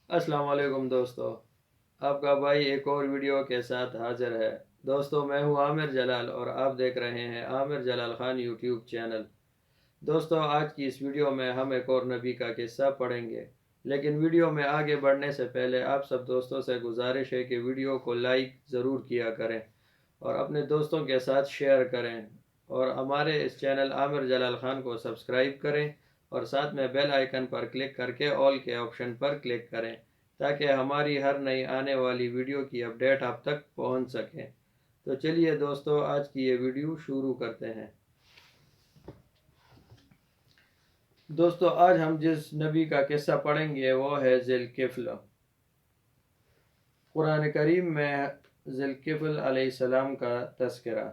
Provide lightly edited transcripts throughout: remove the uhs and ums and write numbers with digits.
السلام علیکم دوستو، آپ کا بھائی ایک اور ویڈیو کے ساتھ حاضر ہے۔ دوستو، میں ہوں عامر جلال اور آپ دیکھ رہے ہیں عامر جلال خان یوٹیوب چینل۔ دوستو، آج کی اس ویڈیو میں ہم ایک اور نبی کا قصہ پڑھیں گے، لیکن ویڈیو میں آگے بڑھنے سے پہلے آپ سب دوستوں سے گزارش ہے کہ ویڈیو کو لائک ضرور کیا کریں اور اپنے دوستوں کے ساتھ شیئر کریں، اور ہمارے اس چینل عامر جلال خان کو سبسکرائب کریں اور ساتھ میں بیل آئیکن پر کلک کر کے آل کے آپشن پر کلک کریں تاکہ ہماری ہر نئی آنے والی ویڈیو کی اپڈیٹ آپ تک پہنچ سکے۔ تو چلیے دوستو، آج کی یہ ویڈیو شروع کرتے ہیں۔ دوستو، آج ہم جس نبی کا قصہ پڑھیں گے وہ ہے ذی الکفل۔ قرآن کریم میں ذی الکفل علیہ السلام کا تذکرہ۔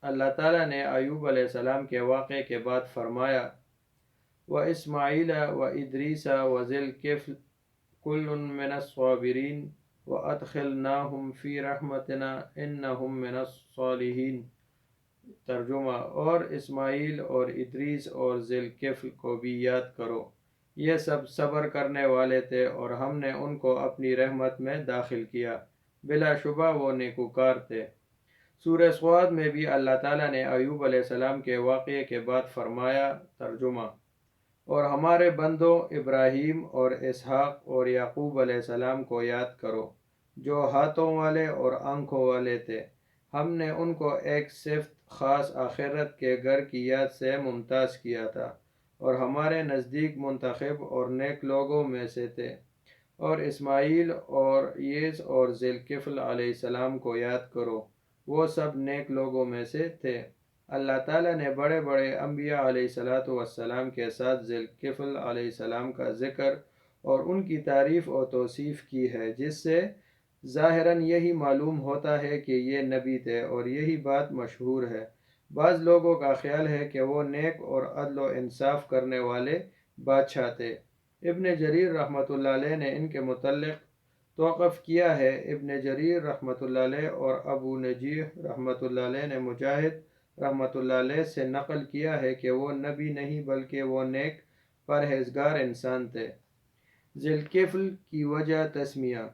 اللہ تعالیٰ نے ایوب علیہ السلام کے واقعے کے بعد فرمایا، وَإِسْمَاعِيلَ وَإِدْرِيسَ وَذِي الْكِفْلِ كُلٌّ مِّنَ الصَّابِرِينَ وَأَدْخِلْنَاهُمْ فِي رَحْمَتِنَا إِنَّهُمْ مِنَ الصَّالِحِينَ۔ ترجمہ: اور اسماعیل اور ادریس اور ذی الکفل کو بھی یاد کرو، یہ سب صبر کرنے والے تھے اور ہم نے ان کو اپنی رحمت میں داخل کیا، بلا شبہ وہ نیکوکار تھے۔ سورہ صاد میں بھی اللہ تعالیٰ نے ایوب علیہ السلام کے واقعے کے بعد فرمایا، ترجمہ: اور ہمارے بندوں ابراہیم اور اسحاق اور یعقوب علیہ السلام کو یاد کرو، جو ہاتھوں والے اور آنکھوں والے تھے۔ ہم نے ان کو ایک صفت خاص آخرت کے گھر کی یاد سے ممتاز کیا تھا، اور ہمارے نزدیک منتخب اور نیک لوگوں میں سے تھے۔ اور اسماعیل اور یس اور ذی الکفل علیہ السلام کو یاد کرو، وہ سب نیک لوگوں میں سے تھے۔ اللہ تعالیٰ نے بڑے بڑے انبیاء علیہ السلام کے ساتھ ذی الکفل علیہ السلام کا ذکر اور ان کی تعریف و توصیف کی ہے، جس سے ظاہراً یہی معلوم ہوتا ہے کہ یہ نبی تھے، اور یہی بات مشہور ہے۔ بعض لوگوں کا خیال ہے کہ وہ نیک اور عدل و انصاف کرنے والے بادشاہ تھے۔ ابن جریر رحمۃ اللہ علیہ نے ان کے متعلق توقف کیا ہے۔ ابن جریر رحمۃ اللہ علیہ اور ابو نجیح رحمۃ اللہ علیہ نے مجاہد رحمۃ اللہ علیہ سے نقل کیا ہے کہ وہ نبی نہیں بلکہ وہ نیک پرہیزگار انسان تھے۔ ذی الکفل کی وجہ تسمیہ: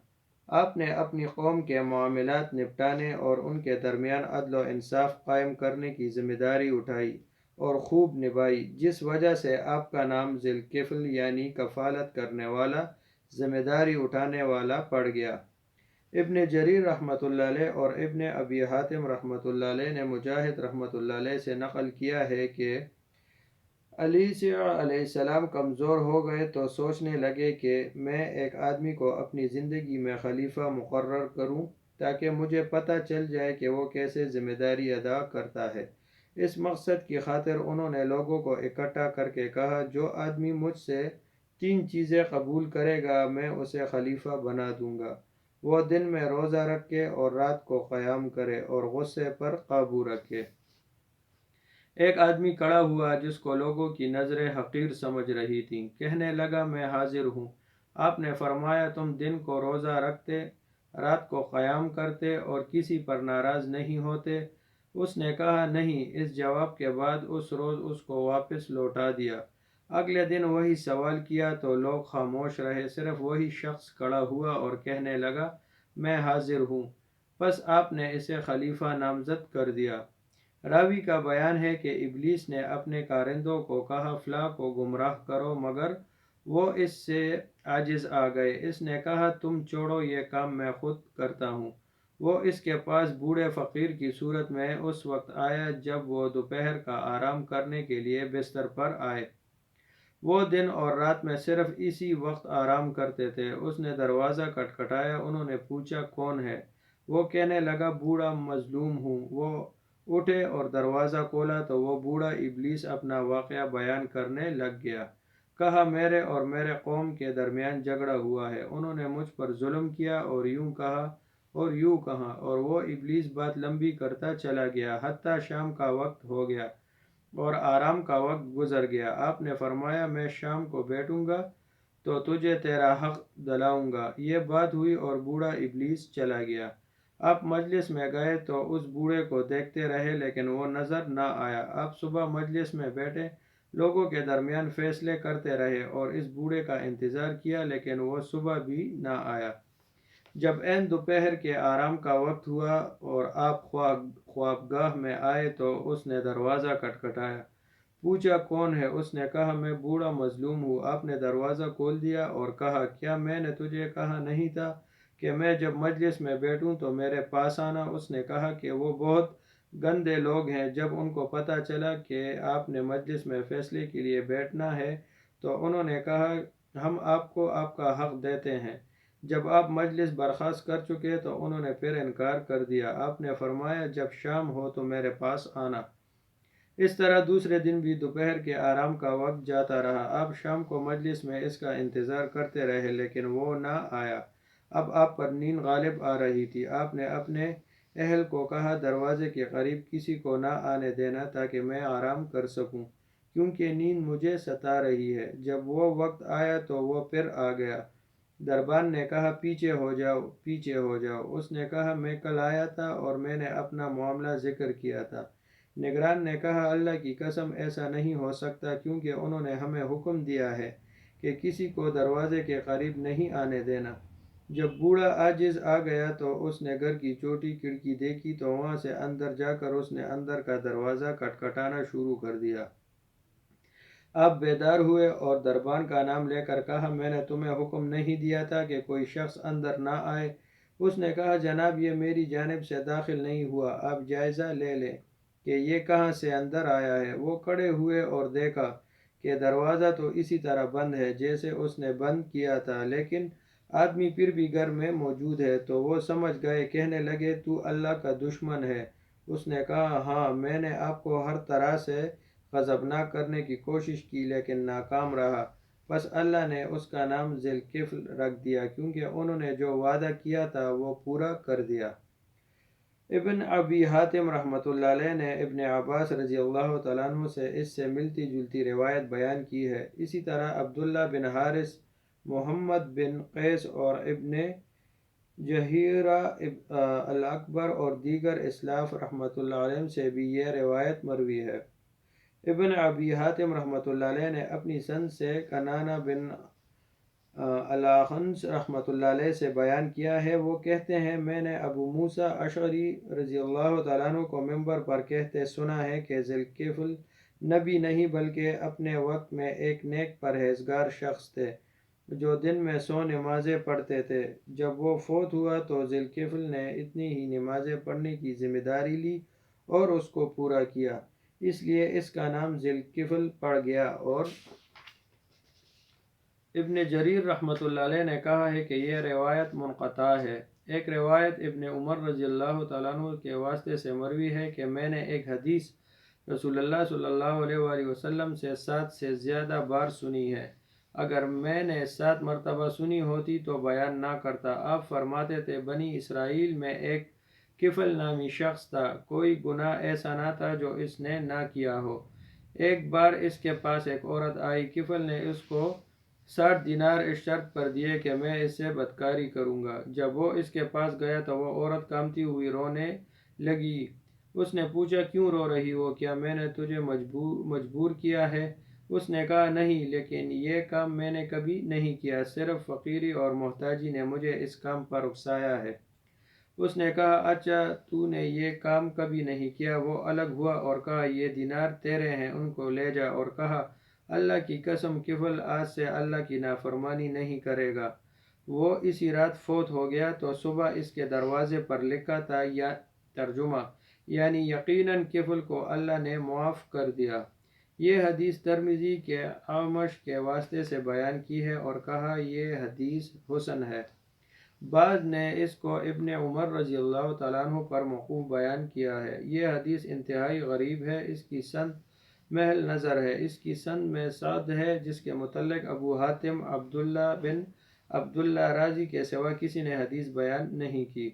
آپ نے اپنی قوم کے معاملات نپٹانے اور ان کے درمیان عدل و انصاف قائم کرنے کی ذمہ داری اٹھائی اور خوب نبھائی، جس وجہ سے آپ کا نام ذی الکفل یعنی کفالت کرنے والا، ذمہ داری اٹھانے والا پڑ گیا۔ ابن جریر رحمۃ اللہ علیہ اور ابن ابی حاتم رحمۃ اللہ علیہ نے مجاہد رحمۃ اللہ علیہ سے نقل کیا ہے کہ عیسیٰ علیہ السلام کمزور ہو گئے تو سوچنے لگے کہ میں ایک آدمی کو اپنی زندگی میں خلیفہ مقرر کروں تاکہ مجھے پتہ چل جائے کہ وہ کیسے ذمہ داری ادا کرتا ہے۔ اس مقصد کی خاطر انہوں نے لوگوں کو اکٹھا کر کے کہا، جو آدمی مجھ سے 3 چیزیں قبول کرے گا میں اسے خلیفہ بنا دوں گا۔ وہ دن میں روزہ رکھے اور رات کو قیام کرے اور غصے پر قابو رکھے۔ ایک آدمی کھڑا ہوا جس کو لوگوں کی نظریں حقیر سمجھ رہی تھیں، کہنے لگا، میں حاضر ہوں۔ آپ نے فرمایا، تم دن کو روزہ رکھتے، رات کو قیام کرتے اور کسی پر ناراض نہیں ہوتے؟ اس نے کہا، نہیں۔ اس جواب کے بعد اس روز اس کو واپس لوٹا دیا۔ اگلے دن وہی سوال کیا تو لوگ خاموش رہے، صرف وہی شخص کھڑا ہوا اور کہنے لگا، میں حاضر ہوں۔ پس آپ نے اسے خلیفہ نامزد کر دیا۔ راوی کا بیان ہے کہ ابلیس نے اپنے کارندوں کو کہا، فلاں کو گمراہ کرو، مگر وہ اس سے عاجز آ گئے۔ اس نے کہا، تم چھوڑو، یہ کام میں خود کرتا ہوں۔ وہ اس کے پاس بوڑھے فقیر کی صورت میں اس وقت آیا جب وہ دوپہر کا آرام کرنے کے لیے بستر پر آئے۔ وہ دن اور رات میں صرف اسی وقت آرام کرتے تھے۔ اس نے دروازہ کھٹکھٹایا، انہوں نے پوچھا، کون ہے؟ وہ کہنے لگا، بوڑھا مظلوم ہوں۔ وہ اٹھے اور دروازہ کھولا تو وہ بوڑھا ابلیس اپنا واقعہ بیان کرنے لگ گیا۔ کہا، میرے اور میرے قوم کے درمیان جھگڑا ہوا ہے، انہوں نے مجھ پر ظلم کیا اور یوں کہا اور یوں کہا، اور وہ ابلیس بات لمبی کرتا چلا گیا حتیٰ شام کا وقت ہو گیا اور آرام کا وقت گزر گیا۔ آپ نے فرمایا، میں شام کو بیٹھوں گا تو تجھے تیرا حق دلاؤں گا۔ یہ بات ہوئی اور بوڑھا ابلیس چلا گیا۔ آپ مجلس میں گئے تو اس بوڑھے کو دیکھتے رہے لیکن وہ نظر نہ آیا۔ آپ صبح مجلس میں بیٹھے، لوگوں کے درمیان فیصلے کرتے رہے اور اس بوڑھے کا انتظار کیا، لیکن وہ صبح بھی نہ آیا۔ جب عین دوپہر کے آرام کا وقت ہوا اور آپ خوابگاہ میں آئے تو اس نے دروازہ کھٹکھٹایا۔ پوچھا کون ہے؟ اس نے کہا میں بوڑھا مظلوم ہوں۔ آپ نے دروازہ کھول دیا اور کہا کیا میں نے تجھے کہا نہیں تھا کہ میں جب مجلس میں بیٹھوں تو میرے پاس آنا؟ اس نے کہا کہ وہ بہت گندے لوگ ہیں۔ جب ان کو پتہ چلا کہ آپ نے مجلس میں فیصلے کے لیے بیٹھنا ہے تو انہوں نے کہا ہم آپ کو آپ کا حق دیتے ہیں۔ جب آپ مجلس برخاست کر چکے تو انہوں نے پھر انکار کر دیا۔ آپ نے فرمایا جب شام ہو تو میرے پاس آنا۔ اس طرح دوسرے دن بھی دوپہر کے آرام کا وقت جاتا رہا۔ آپ شام کو مجلس میں اس کا انتظار کرتے رہے لیکن وہ نہ آیا۔ اب آپ پر نیند غالب آ رہی تھی۔ آپ نے اپنے اہل کو کہا دروازے کے قریب کسی کو نہ آنے دینا تاکہ میں آرام کر سکوں، کیونکہ نیند مجھے ستا رہی ہے۔ جب وہ وقت آیا تو وہ پھر آ گیا۔ دربان نے کہا پیچھے ہو جاؤ، پیچھے ہو جاؤ۔ اس نے کہا میں کل آیا تھا اور میں نے اپنا معاملہ ذکر کیا تھا۔ نگران نے کہا اللہ کی قسم ایسا نہیں ہو سکتا، کیونکہ انہوں نے ہمیں حکم دیا ہے کہ کسی کو دروازے کے قریب نہیں آنے دینا۔ جب بوڑھا عاجز آ گیا تو اس نے گھر کی چھوٹی کھڑکی دیکھی تو وہاں سے اندر جا کر اس نے اندر کا دروازہ کھٹکھٹانا شروع کر دیا۔ آپ بیدار ہوئے اور دربان کا نام لے کر کہا میں نے تمہیں حکم نہیں دیا تھا کہ کوئی شخص اندر نہ آئے؟ اس نے کہا جناب یہ میری جانب سے داخل نہیں ہوا، آپ جائزہ لے لیں کہ یہ کہاں سے اندر آیا ہے۔ وہ کھڑے ہوئے اور دیکھا کہ دروازہ تو اسی طرح بند ہے جیسے اس نے بند کیا تھا، لیکن آدمی پھر بھی گھر میں موجود ہے۔ تو وہ سمجھ گئے، کہنے لگے تو اللہ کا دشمن ہے۔ اس نے کہا ہاں میں نے آپ کو ہر طرح سے غضبناک کرنے کی کوشش کی لیکن ناکام رہا۔ بس اللہ نے اس کا نام ذی الکفل رکھ دیا کیونکہ انہوں نے جو وعدہ کیا تھا وہ پورا کر دیا۔ ابن ابی حاتم رحمۃ اللہ علیہ نے ابن عباس رضی اللہ تعالیٰ عنہ سے اس سے ملتی جلتی روایت بیان کی ہے۔ اسی طرح عبداللہ بن حارث، محمد بن قیس اور ابن جہیرہ الاکبر اور دیگر اسلاف رحمۃ اللہ علیہ سے بھی یہ روایت مروی ہے۔ ابن ابی حاتم رحمۃ اللہ علیہ نے اپنی سند سے کنانہ بن الاخنس رحمۃ اللہ علیہ سے بیان کیا ہے۔ وہ کہتے ہیں میں نے ابو موسیٰ اشعری رضی اللہ تعالیٰ عنہ کو ممبر پر کہتے سنا ہے کہ ذی الکفل نبی نہیں بلکہ اپنے وقت میں ایک نیک پرہیزگار شخص تھے جو دن میں 100 نمازیں پڑھتے تھے۔ جب وہ فوت ہوا تو ذی الکفل نے اتنی ہی نمازیں پڑھنے کی ذمہ داری لی اور اس کو پورا کیا، اس لیے اس کا نام ذی الکفل پڑ گیا۔ اور ابن جریر رحمۃ اللہ علیہ نے کہا ہے کہ یہ روایت منقطع ہے۔ ایک روایت ابن عمر رضی اللہ تعالیٰ عنہ کے واسطے سے مروی ہے کہ میں نے ایک حدیث رسول اللہ صلی اللہ علیہ وآلہ وسلم سے 7 سے زیادہ بار سنی ہے۔ اگر میں نے 7 مرتبہ سنی ہوتی تو بیان نہ کرتا۔ آپ فرماتے تھے بنی اسرائیل میں ایک کفل نامی شخص تھا، کوئی گناہ ایسا نہ تھا جو اس نے نہ کیا ہو۔ ایک بار اس کے پاس ایک عورت آئی، کفل نے اس کو 60 دینار اس شرط پر دیے کہ میں اس سے بدکاری کروں گا۔ جب وہ اس کے پاس گیا تو وہ عورت کانپتی ہوئی رونے لگی۔ اس نے پوچھا کیوں رو رہی ہو؟ کیا میں نے تجھے مجبور کیا ہے؟ اس نے کہا نہیں، لیکن یہ کام میں نے کبھی نہیں کیا، صرف فقیری اور محتاجی نے مجھے اس کام پر اکسایا ہے۔ اس نے کہا اچھا تو نے یہ کام کبھی نہیں کیا۔ وہ الگ ہوا اور کہا یہ دینار تیرے ہیں، ان کو لے جا، اور کہا اللہ کی قسم کفل آج سے اللہ کی نافرمانی نہیں کرے گا۔ وہ اسی رات فوت ہو گیا تو صبح اس کے دروازے پر لکھا تھا یا ترجمہ یعنی یقیناً کفل کو اللہ نے معاف کر دیا۔ یہ حدیث ترمذی کے اعمش کے واسطے سے بیان کی ہے اور کہا یہ حدیث حسن ہے۔ بعض نے اس کو ابن عمر رضی اللہ تعالیٰ عنہ پر موقوف بیان کیا ہے۔ یہ حدیث انتہائی غریب ہے، اس کی سند محل نظر ہے۔ اس کی سند میں سعد ہے جس کے متعلق ابو حاتم عبداللہ بن عبداللہ رازی کے سوا کسی نے حدیث بیان نہیں کی۔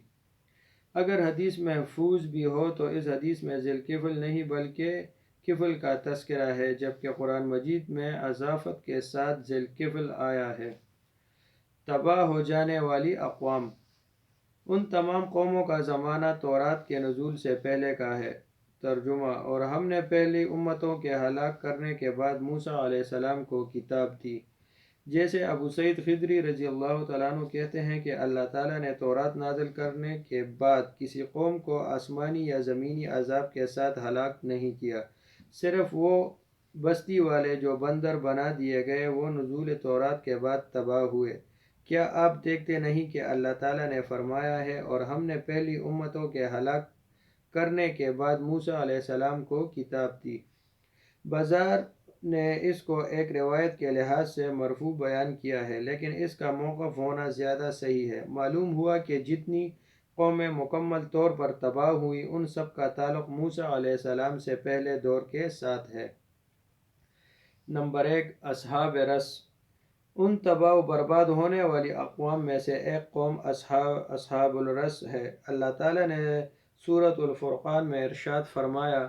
اگر حدیث محفوظ بھی ہو تو اس حدیث میں ذی الکفل نہیں بلکہ کفل کا تذکرہ ہے، جبکہ قرآن مجید میں اضافت کے ساتھ ذی الکفل آیا ہے۔ تباہ ہو جانے والی اقوام۔ ان تمام قوموں کا زمانہ تورات کے نزول سے پہلے کا ہے ترجمہ: اور ہم نے پہلی امتوں کے ہلاک کرنے کے بعد موسیٰ علیہ السلام کو کتاب دی. جیسے ابو سعید خدری رضی اللہ تعالیٰ عنہ کہتے ہیں کہ اللہ تعالیٰ نے تورات نازل کرنے کے بعد کسی قوم کو آسمانی یا زمینی عذاب کے ساتھ ہلاک نہیں کیا، صرف وہ بستی والے جو بندر بنا دیے گئے وہ نزول تورات کے بعد تباہ ہوئے. کیا آپ دیکھتے نہیں کہ اللہ تعالیٰ نے فرمایا ہے اور ہم نے پہلی امتوں کے ہلاک کرنے کے بعد موسیٰ علیہ السلام کو کتاب دی. بازار نے اس کو ایک روایت کے لحاظ سے مرفوع بیان کیا ہے، لیکن اس کا موقف ہونا زیادہ صحیح ہے. معلوم ہوا کہ جتنی قومیں مکمل طور پر تباہ ہوئی ان سب کا تعلق موسیٰ علیہ السلام سے پہلے دور کے ساتھ ہے. نمبر 1، اصحاب رس. ان تباہ و برباد ہونے والی اقوام میں سے ایک قوم اصحاب الرس ہے. اللہ تعالیٰ نے سورۃ الفرقان میں ارشاد فرمایا.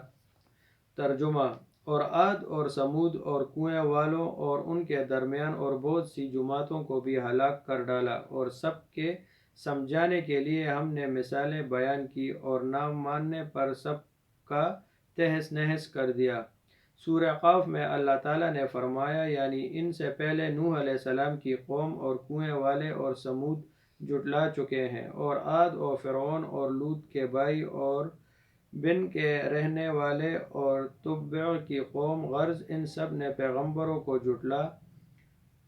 ترجمہ: اور عاد اور سمود اور کنویں والوں اور ان کے درمیان اور بہت سی جماعتوں کو بھی ہلاک کر ڈالا، اور سب کے سمجھانے کے لیے ہم نے مثالیں بیان کی اور نہ ماننے پر سب کا تہس نہس کر دیا. سورہ قاف میں اللہ تعالیٰ نے فرمایا یعنی ان سے پہلے نوح علیہ السلام کی قوم اور کنویں والے اور سمود جھٹلا چکے ہیں، اور عاد اور فرعون اور لوط کے بھائی اور بن کے رہنے والے اور تبع کی قوم، غرض ان سب نے پیغمبروں کو جھٹلا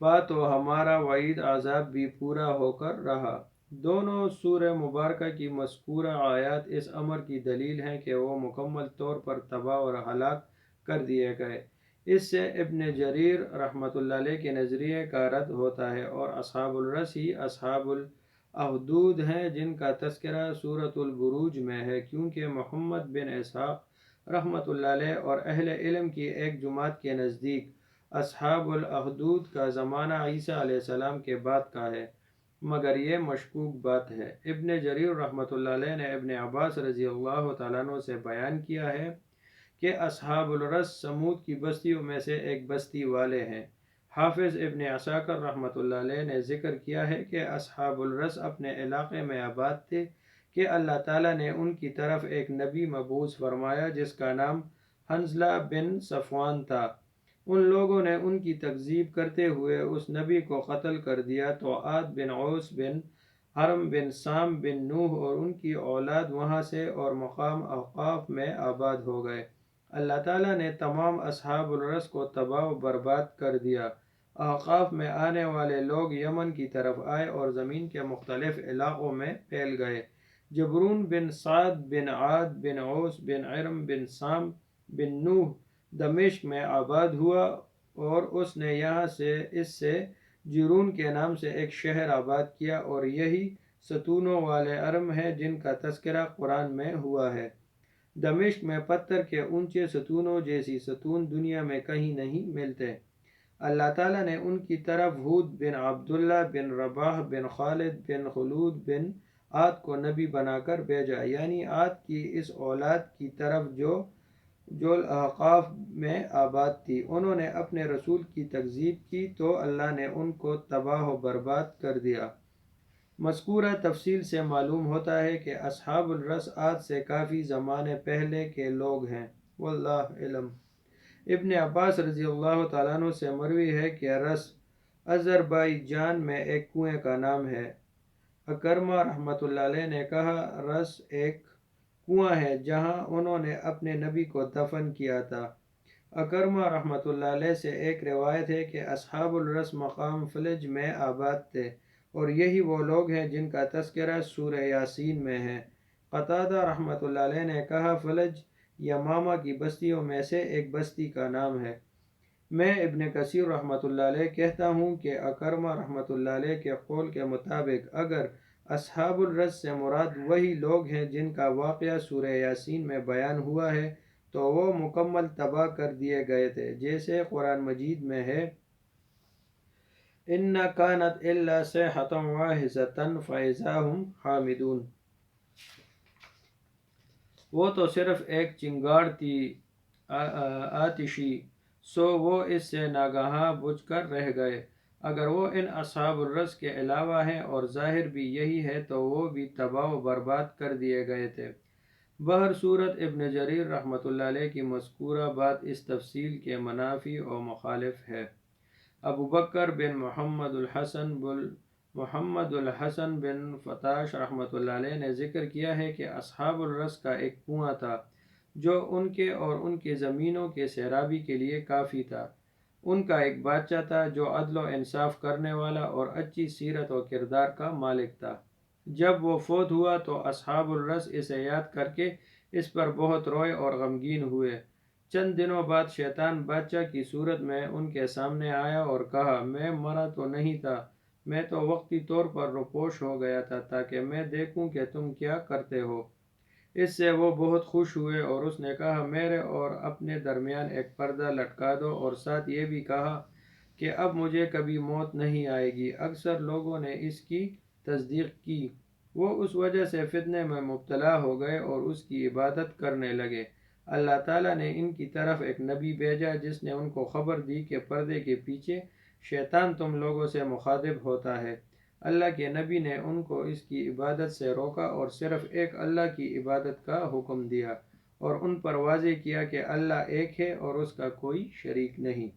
پا تو ہمارا وعید عذاب بھی پورا ہو کر رہا. دونوں سورہ مبارکہ کی مذکورہ آیات اس امر کی دلیل ہیں کہ وہ مکمل طور پر تباہ اور ہلاک کر دیے گئے. اس سے ابن جریر رحمۃ اللہ علیہ کے نظریے کا رد ہوتا ہے، اور اصحاب الرس ہی اصحاب الاخدود ہیں جن کا تذکرہ سورۃ البروج میں ہے، کیونکہ محمد بن اسحاق رحمۃ اللہ علیہ اور اہل علم کی ایک جماعت کے نزدیک اصحاب الاخدود کا زمانہ عیسیٰ علیہ السلام کے بعد کا ہے، مگر یہ مشکوک بات ہے. ابن جریر رحمۃ اللہ علیہ نے ابن عباس رضی اللہ تعالیٰ عنہ سے بیان کیا ہے کہ اصحاب الرس سمود کی بستیوں میں سے ایک بستی والے ہیں. حافظ ابن عساکر رحمۃ اللہ علیہ نے ذکر کیا ہے کہ اصحاب الرس اپنے علاقے میں آباد تھے کہ اللہ تعالیٰ نے ان کی طرف ایک نبی مبعوث فرمایا جس کا نام حنظلہ بن صفوان تھا. ان لوگوں نے ان کی تکذیب کرتے ہوئے اس نبی کو قتل کر دیا تو عاد بن عوس بن حرم بن سام بن نوح اور ان کی اولاد وہاں سے اور مقام احقاف میں آباد ہو گئے. اللہ تعالیٰ نے تمام اصحاب الرس کو تباہ و برباد کر دیا. احقاف میں آنے والے لوگ یمن کی طرف آئے اور زمین کے مختلف علاقوں میں پھیل گئے. جبرون بن سعد بن عاد بن عوس بن ارم بن سام بن نوح دمشق میں آباد ہوا اور اس نے یہاں سے اس سے جرون کے نام سے ایک شہر آباد کیا، اور یہی ستونوں والے ارم ہے جن کا تذکرہ قرآن میں ہوا ہے. دمشق میں پتھر کے اونچے ستونوں جیسی ستون دنیا میں کہیں نہیں ملتے. اللہ تعالیٰ نے ان کی طرف ہود بن عبداللہ بن رباح بن خالد بن خلود بن عاد کو نبی بنا کر بھیجا، یعنی عاد کی اس اولاد کی طرف جو احقاف میں آباد تھی. انہوں نے اپنے رسول کی تکذیب کی تو اللہ نے ان کو تباہ و برباد کر دیا. مذکورہ تفصیل سے معلوم ہوتا ہے کہ اصحاب الرس عاد سے کافی زمانے پہلے کے لوگ ہیں. واللہ علم. ابن عباس رضی اللہ تعالیٰ عنہ سے مروی ہے کہ رس آذربائیجان میں ایک کنویں کا نام ہے. اکرمہ رحمۃ اللہ علیہ نے کہا رس ایک کنواں ہے جہاں انہوں نے اپنے نبی کو دفن کیا تھا. اکرمہ رحمۃ اللہ علیہ سے ایک روایت ہے کہ اصحاب الرس مقام فلج میں آباد تھے، اور یہی وہ لوگ ہیں جن کا تذکرہ سورہ یاسین میں ہے. قتادہ رحمۃ اللہ علیہ نے کہا فلج یمامہ کی بستیوں میں سے ایک بستی کا نام ہے. میں ابن کثیر رحمۃ اللہ علیہ کہتا ہوں کہ اکرمہ رحمۃ اللہ علیہ کے قول کے مطابق اگر اصحاب الرس سے مراد وہی لوگ ہیں جن کا واقعہ سورہ یاسین میں بیان ہوا ہے تو وہ مکمل تباہ کر دیے گئے تھے، جیسے قرآن مجید میں ہے إِنَّ كَانَتْ إِلَّا صَيْحَةً وَاحِدَةً فَإِذَا هُمْ خَامِدُونَ. وہ تو صرف ایک چنگاڑ تھی آتشی، سو وہ اس سے ناگہاں بجھ کر رہ گئے. اگر وہ ان اصحاب الرس کے علاوہ ہیں اور ظاہر بھی یہی ہے تو وہ بھی تباہ و برباد کر دیے گئے تھے. بہر صورت ابن جریر رحمۃ اللہ علیہ کی مذکورہ بات اس تفصیل کے منافی و مخالف ہے۔ ابو بکر بن محمد الحسن بن فتاش رحمۃ اللہ علیہ نے ذکر کیا ہے کہ اصحاب الرس کا ایک کنواں تھا جو ان کے اور ان کے زمینوں کے سیرابی کے لیے کافی تھا۔ ان کا ایک بادشاہ تھا جو عدل و انصاف کرنے والا اور اچھی سیرت و کردار کا مالک تھا۔ جب وہ فوت ہوا تو اصحاب الرس اسے یاد کر کے اس پر بہت روئے اور غمگین ہوئے۔ چند دنوں بعد شیطان بادشاہ کی صورت میں ان کے سامنے آیا اور کہا، میں مرا تو نہیں تھا، میں تو وقتی طور پر روپوش ہو گیا تھا تاکہ میں دیکھوں کہ تم کیا کرتے ہو۔ اس سے وہ بہت خوش ہوئے اور اس نے کہا، میرے اور اپنے درمیان ایک پردہ لٹکا دو، اور ساتھ یہ بھی کہا کہ اب مجھے کبھی موت نہیں آئے گی۔ اکثر لوگوں نے اس کی تصدیق کی۔ وہ اس وجہ سے فتنے میں مبتلا ہو گئے اور اس کی عبادت کرنے لگے۔ اللہ تعالیٰ نے ان کی طرف ایک نبی بھیجا جس نے ان کو خبر دی کہ پردے کے پیچھے شیطان تم لوگوں سے مخاطب ہوتا ہے۔ اللہ کے نبی نے ان کو اس کی عبادت سے روکا اور صرف ایک اللہ کی عبادت کا حکم دیا اور ان پر واضح کیا کہ اللہ ایک ہے اور اس کا کوئی شریک نہیں۔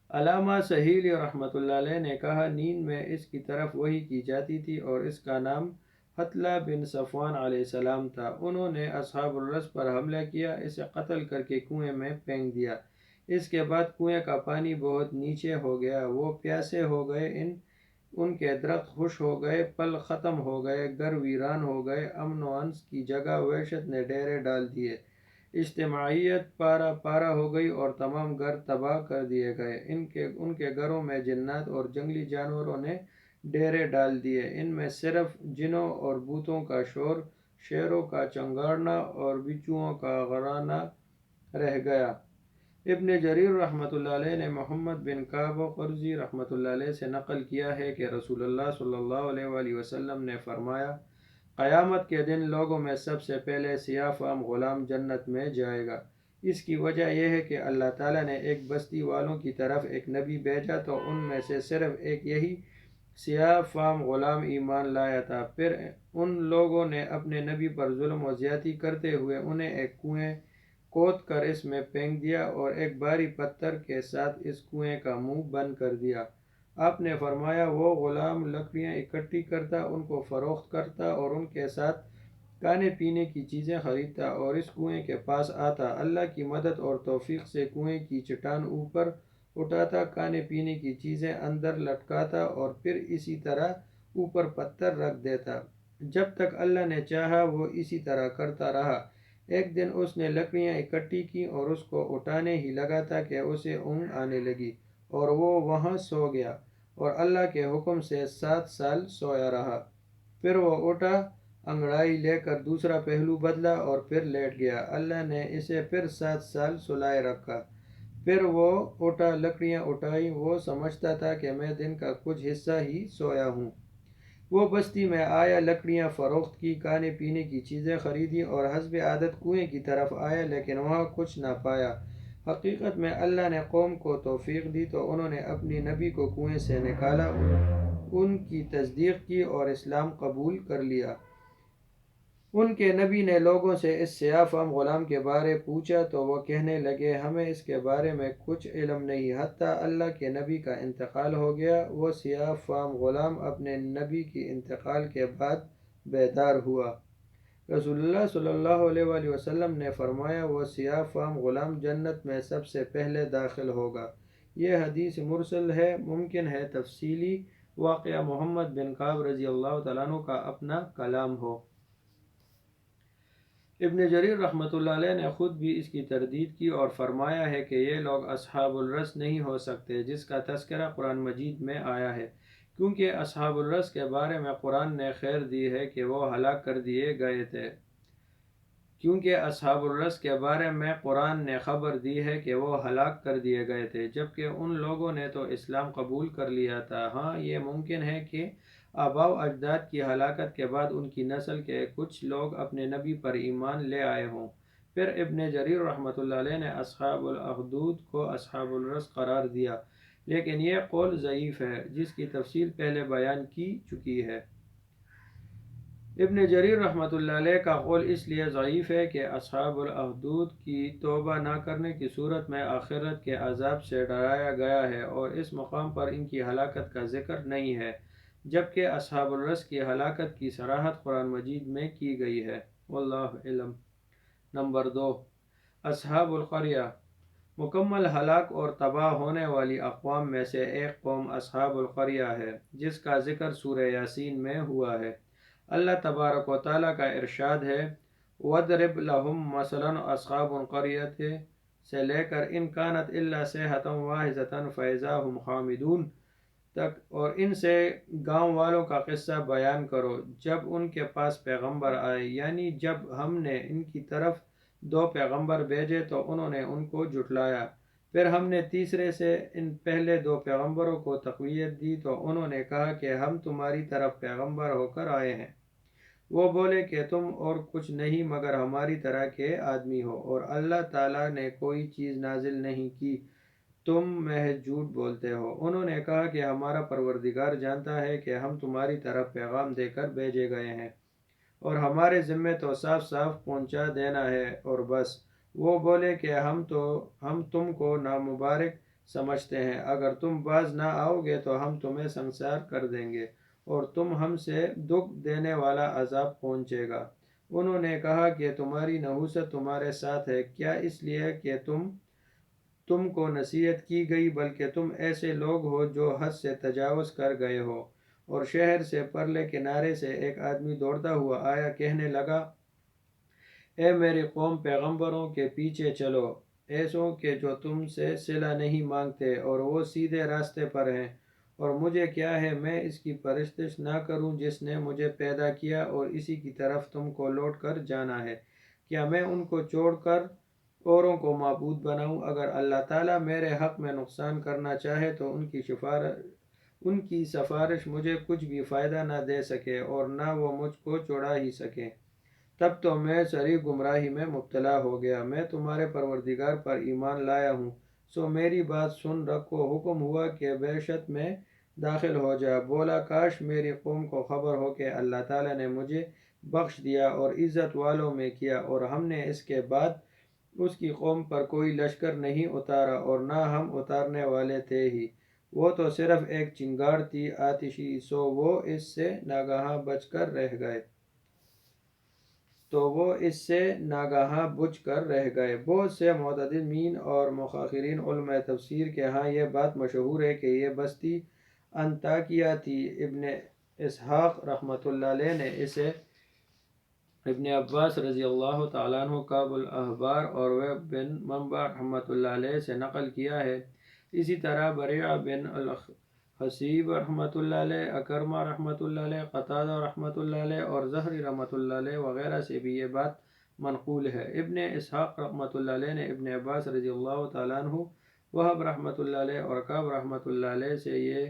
علامہ سہیلی رحمۃ اللہ علیہ نے کہا، نیند میں اس کی طرف وحی کی جاتی تھی اور اس کا نام حتلہ بن صفوان علیہ السلام تھا۔ انہوں نے اصحاب الرس پر حملہ کیا، اسے قتل کر کے کنویں میں پھینک دیا۔ اس کے بعد کنویں کا پانی بہت نیچے ہو گیا، وہ پیاسے ہو گئے، ان کے درخت خشک ہو گئے، پھل ختم ہو گئے، گھر ویران ہو گئے، امن و انس کی جگہ وحشت نے ڈیرے ڈال دیے، اجتماعیت پارا ہو گئی اور تمام گھر تباہ کر دیے گئے۔ ان کے گھروں میں جنات اور جنگلی جانوروں نے ڈیرے ڈال دیے، ان میں صرف جنوں اور بھوتوں کا شور، شیروں کا چنگاڑنا اور بچھوؤں کا غرانا رہ گیا۔ ابن جریر رحمۃ اللہ علیہ نے محمد بن کعب قرظی رحمۃ اللہ علیہ سے نقل کیا ہے کہ رسول اللہ صلی اللہ علیہ وآلہ وسلم نے فرمایا، قیامت کے دن لوگوں میں سب سے پہلے سیاہ فام غلام جنت میں جائے گا۔ اس کی وجہ یہ ہے کہ اللہ تعالیٰ نے ایک بستی والوں کی طرف ایک نبی بھیجا تو ان میں سے صرف ایک یہی سیاہ فام غلام ایمان لایا تھا۔ پھر ان لوگوں نے اپنے نبی پر ظلم و زیادتی کرتے ہوئے انہیں ایک کنویں کھود کر اس میں پھینک دیا اور ایک بھاری پتھر کے ساتھ اس کنویں کا منہ بند کر دیا۔ آپ نے فرمایا، وہ غلام لکڑیاں اکٹھی کرتا، ان کو فروخت کرتا اور ان کے ساتھ کھانے پینے کی چیزیں خریدتا اور اس کنویں کے پاس آتا، اللہ کی مدد اور توفیق سے کنویں کی چٹان اوپر اٹھاتا، کھانے پینے کی چیزیں اندر لٹکاتا اور پھر اسی طرح اوپر پتھر رکھ دیتا۔ جب تک اللہ نے چاہا وہ اسی طرح کرتا رہا۔ ایک دن اس نے لکڑیاں اکٹھی کی اور اس کو اٹھانے ہی لگا تھا کہ اسے اونگ آنے لگی اور وہ وہاں سو گیا اور اللہ کے حکم سے 7 سال سویا رہا۔ پھر وہ اٹھا، انگڑائی لے کر دوسرا پہلو بدلا اور پھر لیٹ گیا۔ اللہ نے اسے پھر 7 سال سلائے رکھا۔ پھر وہ اٹھا، لکڑیاں اٹھائی، وہ سمجھتا تھا کہ میں دن کا کچھ حصہ ہی سویا ہوں۔ وہ بستی میں آیا، لکڑیاں فروخت کی، کھانے پینے کی چیزیں خریدی اور حسب عادت کنویں کی طرف آیا، لیکن وہاں کچھ نہ پایا۔ حقیقت میں اللہ نے قوم کو توفیق دی تو انہوں نے اپنی نبی کو کنویں سے نکالا، ان کی تصدیق کی اور اسلام قبول کر لیا۔ ان کے نبی نے لوگوں سے اس سیاہ فام غلام کے بارے پوچھا تو وہ کہنے لگے، ہمیں اس کے بارے میں کچھ علم نہیں، حتیٰ اللہ کے نبی کا انتقال ہو گیا۔ وہ سیاہ فام غلام اپنے نبی کے انتقال کے بعد بیدار ہوا۔ رسول اللہ صلی اللہ علیہ وآلہ وسلم نے فرمایا، وہ سیاہ فام غلام جنت میں سب سے پہلے داخل ہوگا۔ یہ حدیث مرسل ہے، ممکن ہے تفصیلی واقعہ محمد بن کعب رضی اللہ تعالیٰ عنہ کا اپنا کلام ہو۔ ابن جریر رحمۃ اللہ علیہ نے خود بھی اس کی تردید کی اور فرمایا ہے کہ یہ لوگ اصحاب الرس نہیں ہو سکتے جس کا تذکرہ قرآن مجید میں آیا ہے، کیونکہ اصحاب الرس کے بارے میں قرآن نے خیر دی ہے کہ وہ ہلاک کر دیے گئے تھے۔ کیونکہ اصحاب الرس کے بارے میں قرآن نے خبر دی ہے کہ وہ ہلاک کر دیے گئے تھے، جبکہ ان لوگوں نے تو اسلام قبول کر لیا تھا۔ ہاں، یہ ممکن ہے کہ آباء و اجداد کی ہلاکت کے بعد ان کی نسل کے کچھ لوگ اپنے نبی پر ایمان لے آئے ہوں۔ پھر ابن جریر رحمۃ اللہ علیہ نے اصحاب الاخدود کو اصحاب الرس قرار دیا، لیکن یہ قول ضعیف ہے، جس کی تفصیل پہلے بیان کی چکی ہے۔ ابن جریر رحمۃ اللہ علیہ کا قول اس لیے ضعیف ہے کہ اصحاب الاخدود کی توبہ نہ کرنے کی صورت میں آخرت کے عذاب سے ڈرایا گیا ہے اور اس مقام پر ان کی ہلاکت کا ذکر نہیں ہے، جبکہ اصحاب الرس کی ہلاکت کی صراحت قرآن مجید میں کی گئی ہے۔ واللہ علم۔ نمبر 2، اصحاب القریہ۔ مکمل ہلاک اور تباہ ہونے والی اقوام میں سے ایک قوم اصحاب القریہ ہے، جس کا ذکر سورہ یاسین میں ہوا ہے۔ اللہ تبارک و تعالیٰ کا ارشاد ہے، وَاضْرِبْ لَهُم مَثَلًا أَصْحَابُ الْقَرْيَةِ سے لے کر إِنْ كَانَتْ إِلَّا صَيْحَةً وَاحِدَةً فَإِذَا هُمْ خَامِدُونَ تک، اور ان سے گاؤں والوں کا قصہ بیان کرو جب ان کے پاس پیغمبر آئے، یعنی جب ہم نے ان کی طرف 2 پیغمبر بھیجے تو انہوں نے ان کو جھٹلایا، پھر ہم نے تیسرے سے ان پہلے 2 پیغمبروں کو تقویت دی تو انہوں نے کہا کہ ہم تمہاری طرف پیغمبر ہو کر آئے ہیں۔ وہ بولے کہ تم اور کچھ نہیں مگر ہماری طرح کے آدمی ہو، اور اللہ تعالیٰ نے کوئی چیز نازل نہیں کی، تم محض جھوٹ بولتے ہو۔ انہوں نے کہا کہ ہمارا پروردگار جانتا ہے کہ ہم تمہاری طرف پیغام دے کر بھیجے گئے ہیں، اور ہمارے ذمے تو صاف صاف پہنچا دینا ہے اور بس۔ وہ بولے کہ ہم تم کو نامبارک سمجھتے ہیں، اگر تم باز نہ آؤ گے تو ہم تمہیں سنسار کر دیں گے اور تم ہم سے دکھ دینے والا عذاب پہنچے گا۔ انہوں نے کہا کہ تمہاری نحوست تمہارے ساتھ ہے، کیا اس لیے کہ تم کو نصیحت کی گئی، بلکہ تم ایسے لوگ ہو جو حد سے تجاوز کر گئے ہو۔ اور شہر سے پرلے کنارے سے ایک آدمی دوڑتا ہوا آیا، کہنے لگا، اے میری قوم، پیغمبروں کے پیچھے چلو، ایسوں کہ جو تم سے صلہ نہیں مانگتے اور وہ سیدھے راستے پر ہیں، اور مجھے کیا ہے میں اس کی پرستش نہ کروں جس نے مجھے پیدا کیا اور اسی کی طرف تم کو لوٹ کر جانا ہے۔ کیا میں ان کو چھوڑ کر اوروں کو معبود بناؤں؟ اگر اللہ تعالیٰ میرے حق میں نقصان کرنا چاہے تو ان کی سفارش مجھے کچھ بھی فائدہ نہ دے سکے اور نہ وہ مجھ کو چھڑا ہی سکے، تب تو میں صریح گمراہی میں مبتلا ہو گیا۔ میں تمہارے پروردگار پر ایمان لایا ہوں، سو میری بات سن رکھو۔ حکم ہوا کہ بحشت میں داخل ہو جا۔ بولا، کاش میری قوم کو خبر ہو کہ اللہ تعالیٰ نے مجھے بخش دیا اور عزت والوں میں کیا، اور ہم نے اس کے بعد اس کی قوم پر کوئی لشکر نہیں اتارا اور نہ ہم اتارنے والے تھے ہی۔ وہ تو صرف ایک چنگاڑ تھی آتشی، سو وہ اس سے ناگہاں بچ کر رہ گئے۔ بہت سے معتدمین اور مؤخرین علماء تفسیر کے ہاں یہ بات مشہور ہے کہ یہ بستی انطاکیہ تھی۔ ابن اسحاق رحمۃ اللہ علیہ نے اسے ابن عباس رضی اللہ تعالیٰ عنہ، کعب الاحبار اور وہب بن منبع رحمۃ اللہ علیہ سے نقل کیا ہے۔ اسی طرح بریع بن حسیب رحمۃ اللہ علیہ، اکرمہ رحمۃ اللہ علیہ، قتادہ رحمۃ اللہ علیہ اور زہری رحمۃ اللہ علیہ وغیرہ سے بھی یہ بات منقول ہے۔ ابن اسحاق رحمۃ اللہ علیہ نے ابن عباس رضی اللہ تعالیٰ عنہ، وہب رحمۃ اللہ علیہ اور کعب رحمۃ اللہ علیہ سے یہ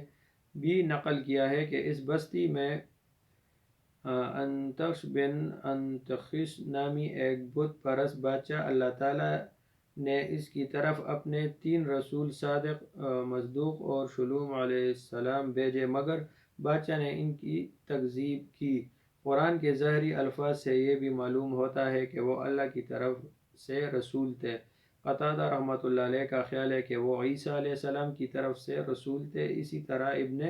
بھی نقل کیا ہے کہ اس بستی میں انتخش بن انتخش نامی ایک بت پرست بادشاہ، اللہ تعالیٰ نے اس کی طرف اپنے 3 رسول صادق، مصدوق اور شلوم علیہ السلام بھیجے، مگر بادشاہ نے ان کی تکذیب کی۔ قرآن کے ظاہری الفاظ سے یہ بھی معلوم ہوتا ہے کہ وہ اللہ کی طرف سے رسول تھے۔ قتادہ رحمۃ اللہ علیہ کا خیال ہے کہ وہ عیسیٰ علیہ السلام کی طرف سے رسول تھے۔ اسی طرح ابن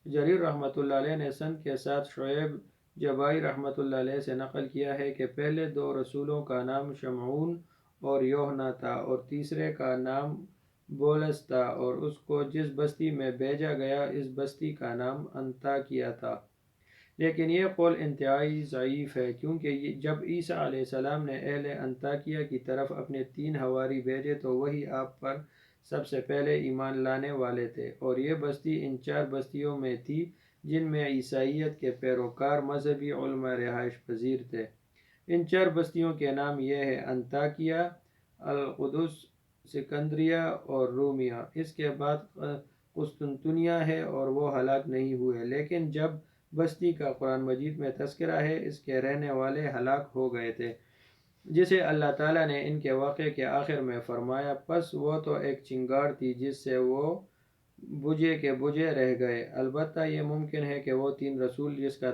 جریر رحمۃ اللہ علیہ نے سند کے ساتھ شعیب جبائی رحمۃ اللہ علیہ سے نقل کیا ہے کہ پہلے 2 رسولوں کا نام شمعون اور یوحنا تھا، اور تیسرے کا نام بولس تھا، اور اس کو جس بستی میں بھیجا گیا اس بستی کا نام انطاکیہ تھا۔ لیکن یہ قول انتہائی ضعیف ہے، کیونکہ جب عیسیٰ علیہ السلام نے اہل انطاکیہ کی طرف اپنے 3 حواری بھیجے تو وہی آپ پر سب سے پہلے ایمان لانے والے تھے، اور یہ بستی ان 4 بستیوں میں تھی جن میں عیسائیت کے پیروکار مذہبی علماء رہائش پذیر تھے۔ ان 4 بستیوں کے نام یہ ہیں: انطاکیہ، القدس، سکندریہ اور رومیہ۔ اس کے بعد قسطنطنیہ ہے اور وہ ہلاک نہیں ہوئے، لیکن جب بستی کا قرآن مجید میں تذکرہ ہے اس کے رہنے والے ہلاک ہو گئے تھے، جسے اللہ تعالیٰ نے ان کے واقعے کے آخر میں فرمایا، پس وہ تو ایک چنگاڑ تھی جس سے وہ بجے کے بجے رہ گئے۔ البتہ یہ ممکن ہے کہ وہ 3 رسول جس کا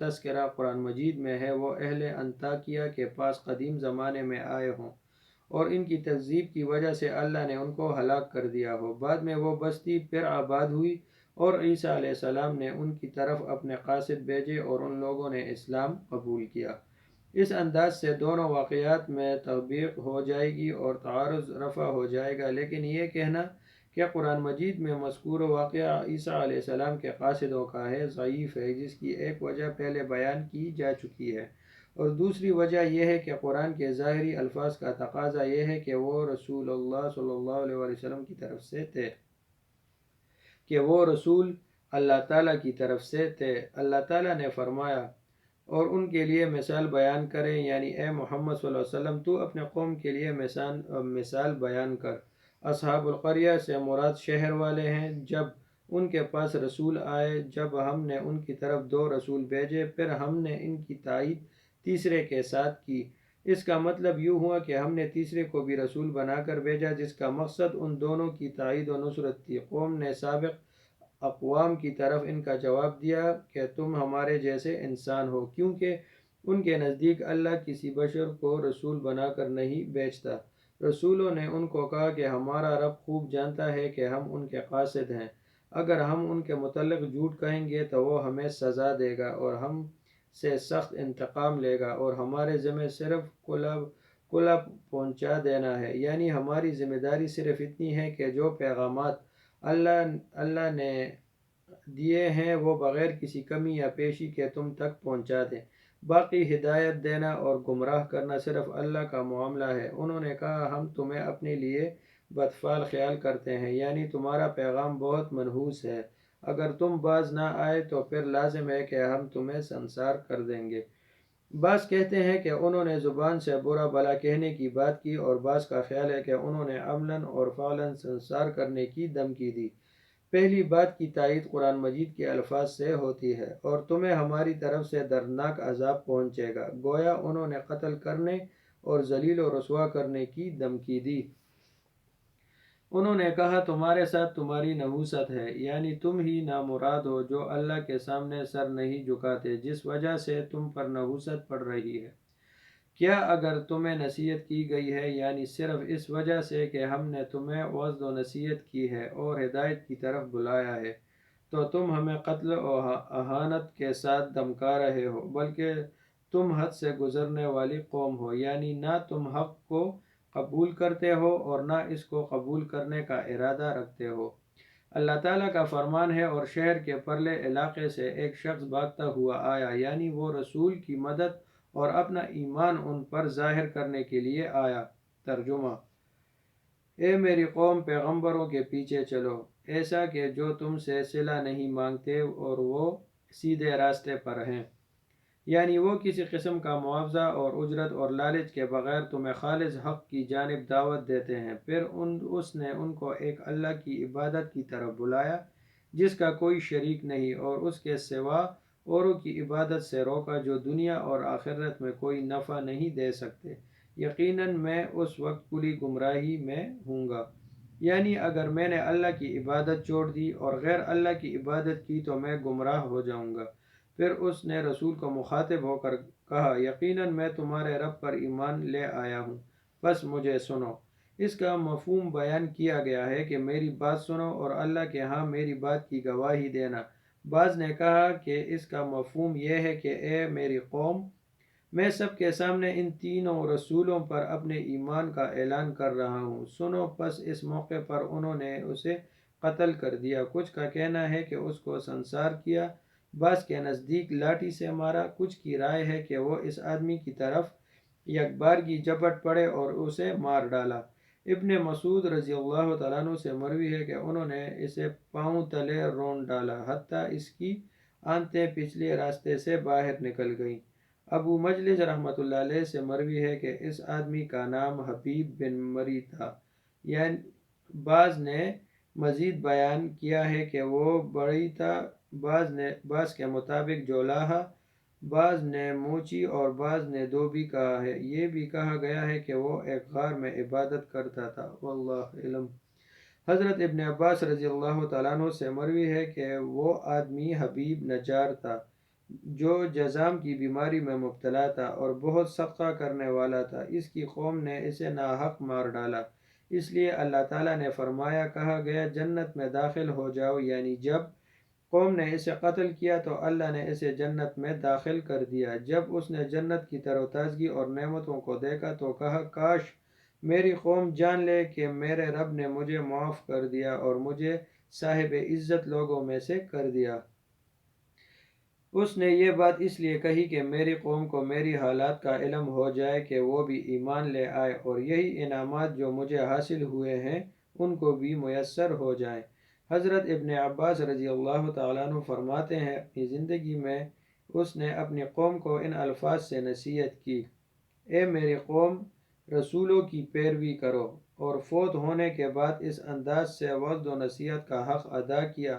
تذکرہ قرآن مجید میں ہے وہ اہل انطاکیہ کے پاس قدیم زمانے میں آئے ہوں اور ان کی تکذیب کی وجہ سے اللہ نے ان کو ہلاک کر دیا ہو۔ بعد میں وہ بستی پھر آباد ہوئی اور عیسیٰ علیہ السلام نے ان کی طرف اپنے قاصد بھیجے اور ان لوگوں نے اسلام قبول کیا۔ اس انداز سے دونوں واقعات میں تطبیق ہو جائے گی اور تعارض رفع ہو جائے گا، لیکن یہ کہنا کہ قرآن مجید میں مذکور واقعہ عیسیٰ علیہ السلام کے قاصدوں کا ہے ضعیف ہے، جس کی ایک وجہ پہلے بیان کی جا چکی ہے، اور دوسری وجہ یہ ہے کہ قرآن کے ظاہری الفاظ کا تقاضا یہ ہے کہ وہ رسول اللہ صلی اللہ علیہ وسلم کی طرف سے تھے، کہ وہ رسول اللہ تعالیٰ کی طرف سے تھے۔ اللہ تعالیٰ نے فرمایا اور ان کے لیے مثال بیان کریں، یعنی اے محمد صلی اللہ علیہ وسلم تو اپنے قوم کے لیے مثال بیان کر۔ اصحاب القریہ سے مراد شہر والے ہیں۔ جب ان کے پاس رسول آئے، جب ہم نے ان کی طرف 2 رسول بھیجے، پھر ہم نے ان کی تائید تیسرے کے ساتھ کی۔ اس کا مطلب یوں ہوا کہ ہم نے تیسرے کو بھی رسول بنا کر بھیجا، جس کا مقصد ان دونوں کی تائید و نصرت تھی۔ قوم نے سابق اقوام کی طرف ان کا جواب دیا کہ تم ہمارے جیسے انسان ہو، کیونکہ ان کے نزدیک اللہ کسی بشر کو رسول بنا کر نہیں بھیجتا۔ رسولوں نے ان کو کہا کہ ہمارا رب خوب جانتا ہے کہ ہم ان کے قاصد ہیں۔ اگر ہم ان کے متعلق جھوٹ کہیں گے تو وہ ہمیں سزا دے گا اور ہم سے سخت انتقام لے گا، اور ہمارے ذمہ صرف کلہ پہنچا دینا ہے، یعنی ہماری ذمہ داری صرف اتنی ہے کہ جو پیغامات اللہ نے دیے ہیں وہ بغیر کسی کمی یا پیشی کے تم تک پہنچا دیں۔ باقی ہدایت دینا اور گمراہ کرنا صرف اللہ کا معاملہ ہے۔ انہوں نے کہا ہم تمہیں اپنے لیے بدفعل خیال کرتے ہیں، یعنی تمہارا پیغام بہت منحوس ہے۔ اگر تم باز نہ آئے تو پھر لازم ہے کہ ہم تمہیں سنسار کر دیں گے۔ بعض کہتے ہیں کہ انہوں نے زبان سے برا بھلا کہنے کی بات کی، اور بعض کا خیال ہے کہ انہوں نے عملاً اور فعلاً سنسار کرنے کی دھمکی دی۔ پہلی بات کی تائید قرآن مجید کے الفاظ سے ہوتی ہے، اور تمہیں ہماری طرف سے دردناک عذاب پہنچے گا، گویا انہوں نے قتل کرنے اور ذلیل و رسوا کرنے کی دھمکی دی۔ انہوں نے کہا تمہارے ساتھ تمہاری نحوست ہے، یعنی تم ہی نامراد ہو جو اللہ کے سامنے سر نہیں جھکاتے، جس وجہ سے تم پر نحوست پڑ رہی ہے۔ کیا اگر تمہیں نصیحت کی گئی ہے، یعنی صرف اس وجہ سے کہ ہم نے تمہیں وعظ و نصیحت کی ہے اور ہدایت کی طرف بلایا ہے، تو تم ہمیں قتل و اہانت کے ساتھ دھمکا رہے ہو؟ بلکہ تم حد سے گزرنے والی قوم ہو، یعنی نہ تم حق کو قبول کرتے ہو اور نہ اس کو قبول کرنے کا ارادہ رکھتے ہو۔ اللہ تعالیٰ کا فرمان ہے اور شہر کے پرلے علاقے سے ایک شخص بھاگتا ہوا آیا، یعنی وہ رسول کی مدد اور اپنا ایمان ان پر ظاہر کرنے کے لیے آیا۔ ترجمہ: اے میری قوم، پیغمبروں کے پیچھے چلو، ایسا کہ جو تم سے صلہ نہیں مانگتے اور وہ سیدھے راستے پر ہیں، یعنی وہ کسی قسم کا معاوضہ اور اجرت اور لالچ کے بغیر تمہیں خالص حق کی جانب دعوت دیتے ہیں۔ پھر اس نے ان کو ایک اللہ کی عبادت کی طرف بلایا جس کا کوئی شریک نہیں، اور اس کے سوا اوروں کی عبادت سے روکا جو دنیا اور آخرت میں کوئی نفع نہیں دے سکتے۔ یقیناً میں اس وقت کلی گمراہی میں ہوں گا، یعنی اگر میں نے اللہ کی عبادت چھوڑ دی اور غیر اللہ کی عبادت کی تو میں گمراہ ہو جاؤں گا۔ پھر اس نے رسول کو مخاطب ہو کر کہا یقیناً میں تمہارے رب پر ایمان لے آیا ہوں، بس مجھے سنو۔ اس کا مفہوم بیان کیا گیا ہے کہ میری بات سنو اور اللہ کے ہاں میری بات کی گواہی دینا۔ بعض نے کہا کہ اس کا مفہوم یہ ہے کہ اے میری قوم، میں سب کے سامنے ان تینوں رسولوں پر اپنے ایمان کا اعلان کر رہا ہوں، سنو۔ پس اس موقع پر انہوں نے اسے قتل کر دیا۔ کچھ کا کہنا ہے کہ اس کو سنسار کیا، بعض کے نزدیک لاٹھی سے مارا، کچھ کی رائے ہے کہ وہ اس آدمی کی طرف یکبارگی جھپٹ پڑے اور اسے مار ڈالا۔ ابن مسعود رضی اللہ تعالیٰ عنہ سے مروی ہے کہ انہوں نے اسے پاؤں تلے رون ڈالا حتیٰ اس کی آنتیں پچھلے راستے سے باہر نکل گئیں۔ ابو مجلس رحمۃ اللہ علیہ سے مروی ہے کہ اس آدمی کا نام حبیب بن مری تھا، یعنی بعض نے مزید بیان کیا ہے کہ وہ بڑی تھا، بعض کے مطابق جولاہا، بعض نے موچی اور بعض نے دھوبی کہا ہے۔ یہ بھی کہا گیا ہے کہ وہ ایک غار میں عبادت کرتا تھا۔ واللہ علم۔ حضرت ابن عباس رضی اللہ تعالیٰ عنہ سے مروی ہے کہ وہ آدمی حبیب نجار تھا جو جذام کی بیماری میں مبتلا تھا اور بہت صدقہ کرنے والا تھا۔ اس کی قوم نے اسے ناحق مار ڈالا، اس لیے اللہ تعالیٰ نے فرمایا، کہا گیا جنت میں داخل ہو جاؤ، یعنی جب قوم نے اسے قتل کیا تو اللہ نے اسے جنت میں داخل کر دیا۔ جب اس نے جنت کی تر و تازگی اور نعمتوں کو دیکھا تو کہا، کاش میری قوم جان لے کہ میرے رب نے مجھے معاف کر دیا اور مجھے صاحب عزت لوگوں میں سے کر دیا۔ اس نے یہ بات اس لیے کہی کہ میری قوم کو میری حالات کا علم ہو جائے کہ وہ بھی ایمان لے آئے اور یہی انعامات جو مجھے حاصل ہوئے ہیں ان کو بھی میسر ہو جائیں۔ حضرت ابن عباس رضی اللہ تعالیٰ عنہ فرماتے ہیں، اپنی زندگی میں اس نے اپنی قوم کو ان الفاظ سے نصیحت کی، اے میری قوم، رسولوں کی پیروی کرو، اور فوت ہونے کے بعد اس انداز سے وعظ و نصیحت کا حق ادا کیا،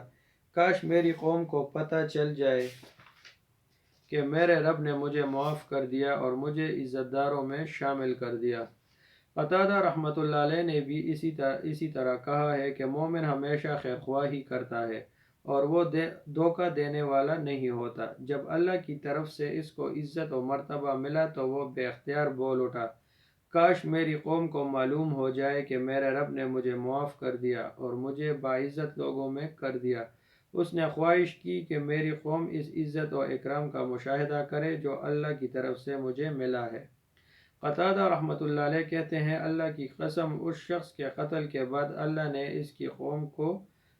کاش میری قوم کو پتہ چل جائے کہ میرے رب نے مجھے معاف کر دیا اور مجھے عزت داروں میں شامل کر دیا۔ قتادہ رحمۃ اللہ علیہ نے بھی اسی طرح کہا ہے کہ مومن ہمیشہ خیر خواہی کرتا ہے اور وہ دھوکہ دینے والا نہیں ہوتا۔ جب اللہ کی طرف سے اس کو عزت و مرتبہ ملا تو وہ بے اختیار بول اٹھا، کاش میری قوم کو معلوم ہو جائے کہ میرے رب نے مجھے معاف کر دیا اور مجھے باعزت لوگوں میں کر دیا۔ اس نے خواہش کی کہ میری قوم اس عزت و اکرام کا مشاہدہ کرے جو اللہ کی طرف سے مجھے ملا ہے۔ قتادہ رحمۃ اللہ علیہ کہتے ہیں، اللہ کی قسم، اس شخص کے قتل کے بعد اللہ نے اس کی قوم کو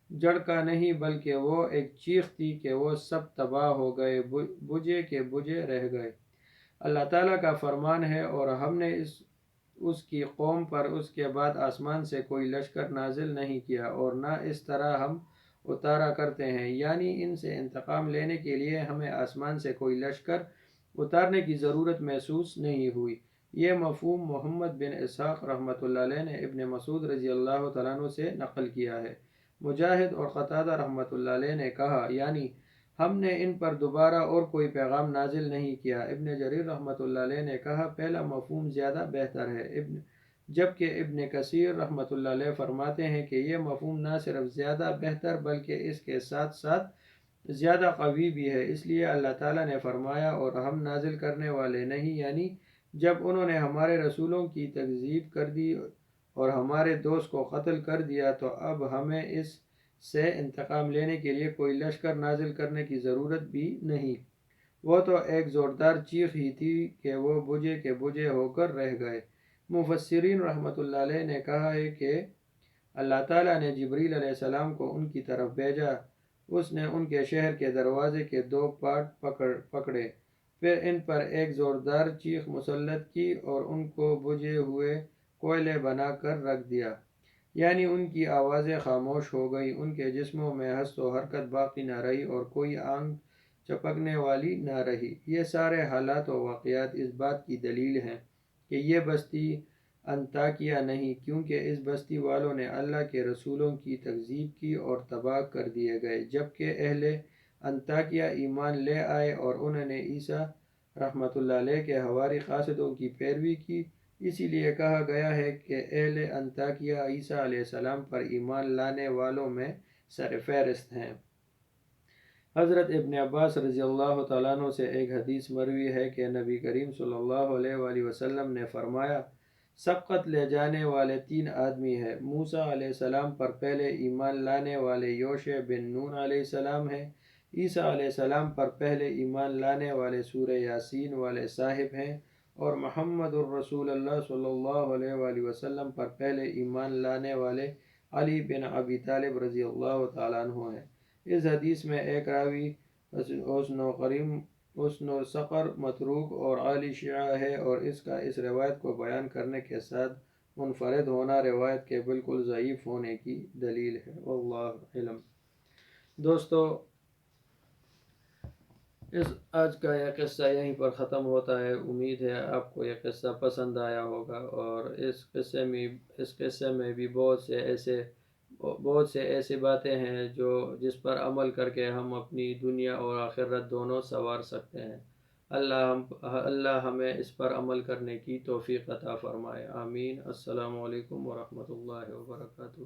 جھڑکا نہیں بلکہ وہ ایک چیخ تھی کہ وہ سب تباہ ہو گئے، بجھے کے بجھے رہ گئے۔ اللہ تعالیٰ کا فرمان ہے، اور ہم نے اس کی قوم پر اس کے بعد آسمان سے کوئی لشکر نازل نہیں کیا اور نہ اس طرح ہم اتارا کرتے ہیں، یعنی ان سے انتقام لینے کے لیے ہمیں آسمان سے کوئی لشکر اتارنے کی ضرورت محسوس نہیں ہوئی۔ یہ مفہوم محمد بن اسحاق رحمۃ اللہ علیہ نے ابن مسعود رضی اللہ تعالیٰ عنہ سے نقل کیا ہے۔ مجاہد اور قتادہ رحمۃ اللہ علیہ نے کہا، یعنی ہم نے ان پر دوبارہ اور کوئی پیغام نازل نہیں کیا۔ ابن جریر رحمۃ اللہ علیہ نے کہا، پہلا مفہوم زیادہ بہتر ہے، جبکہ ابن کثیر رحمۃ اللہ علیہ فرماتے ہیں کہ یہ مفہوم نہ صرف زیادہ بہتر بلکہ اس کے ساتھ ساتھ زیادہ قوی بھی ہے، اس لیے اللہ تعالیٰ نے فرمایا، اور ہم نازل کرنے والے نہیں، یعنی جب انہوں نے ہمارے رسولوں کی تکذیب کر دی اور ہمارے دوست کو قتل کر دیا تو اب ہمیں اس سے انتقام لینے کے لیے کوئی لشکر نازل کرنے کی ضرورت بھی نہیں۔ وہ تو ایک زوردار چیخ ہی تھی کہ وہ بجھے کے بجھے ہو کر رہ گئے۔ مفسرین رحمۃ اللہ علیہ نے کہا ہے کہ اللہ تعالیٰ نے جبریل علیہ السلام کو ان کی طرف بھیجا، اس نے ان کے شہر کے دروازے کے 2 پاٹ پکڑے، پھر ان پر ایک زوردار چیخ مسلط کی اور ان کو بجھے ہوئے کوئلے بنا کر رکھ دیا، یعنی ان کی آوازیں خاموش ہو گئی، ان کے جسموں میں ہست و حرکت باقی نہ رہی اور کوئی آنکھ چپکنے والی نہ رہی۔ یہ سارے حالات و واقعات اس بات کی دلیل ہیں کہ یہ بستی انطاکیہ نہیں، کیونکہ اس بستی والوں نے اللہ کے رسولوں کی تکذیب کی اور تباہ کر دیے گئے، جبکہ اہل انطاکیہ ایمان لے آئے اور انہوں نے عیسیٰ رحمۃ اللہ علیہ کے حواری قاصدوں کی پیروی کی۔ اسی لیے کہا گیا ہے کہ اہل انطاکیہ عیسیٰ علیہ السلام پر ایمان لانے والوں میں سر فہرست ہیں۔ حضرت ابن عباس رضی اللہ تعالیٰ عنہ سے ایک حدیث مروی ہے کہ نبی کریم صلی اللہ علیہ وآلہ وسلم نے فرمایا، سبقت لے جانے والے 3 آدمی ہیں۔ موسیٰ علیہ السلام پر پہلے ایمان لانے والے یوشع بن نون علیہ السلام ہیں، عیسیٰ علیہ السلام پر پہلے ایمان لانے والے سورہ یاسین والے صاحب ہیں، اور محمد الرسول اللہ صلی اللہ علیہ وآلہ وسلم پر پہلے ایمان لانے والے علی بن ابی طالب رضی اللہ تعالیٰ عنہ ہیں۔ اس حدیث میں ایک راوی حسن و سقر متروک اور عالی شیعہ ہے، اور اس کا اس روایت کو بیان کرنے کے ساتھ منفرد ہونا روایت کے بالکل ضعیف ہونے کی دلیل ہے، واللہ علم۔ دوستو، آج کا یہ قصہ یہیں پر ختم ہوتا ہے۔ امید ہے آپ کو یہ قصہ پسند آیا ہوگا، اور اس قصے میں بھی بہت سے ایسی باتیں ہیں جس پر عمل کر کے ہم اپنی دنیا اور آخرت دونوں سنوار سکتے ہیں۔ اللہ ہمیں اس پر عمل کرنے کی توفیق عطا فرمائے، آمین۔ السلام علیکم ورحمۃ اللہ وبرکاتہ۔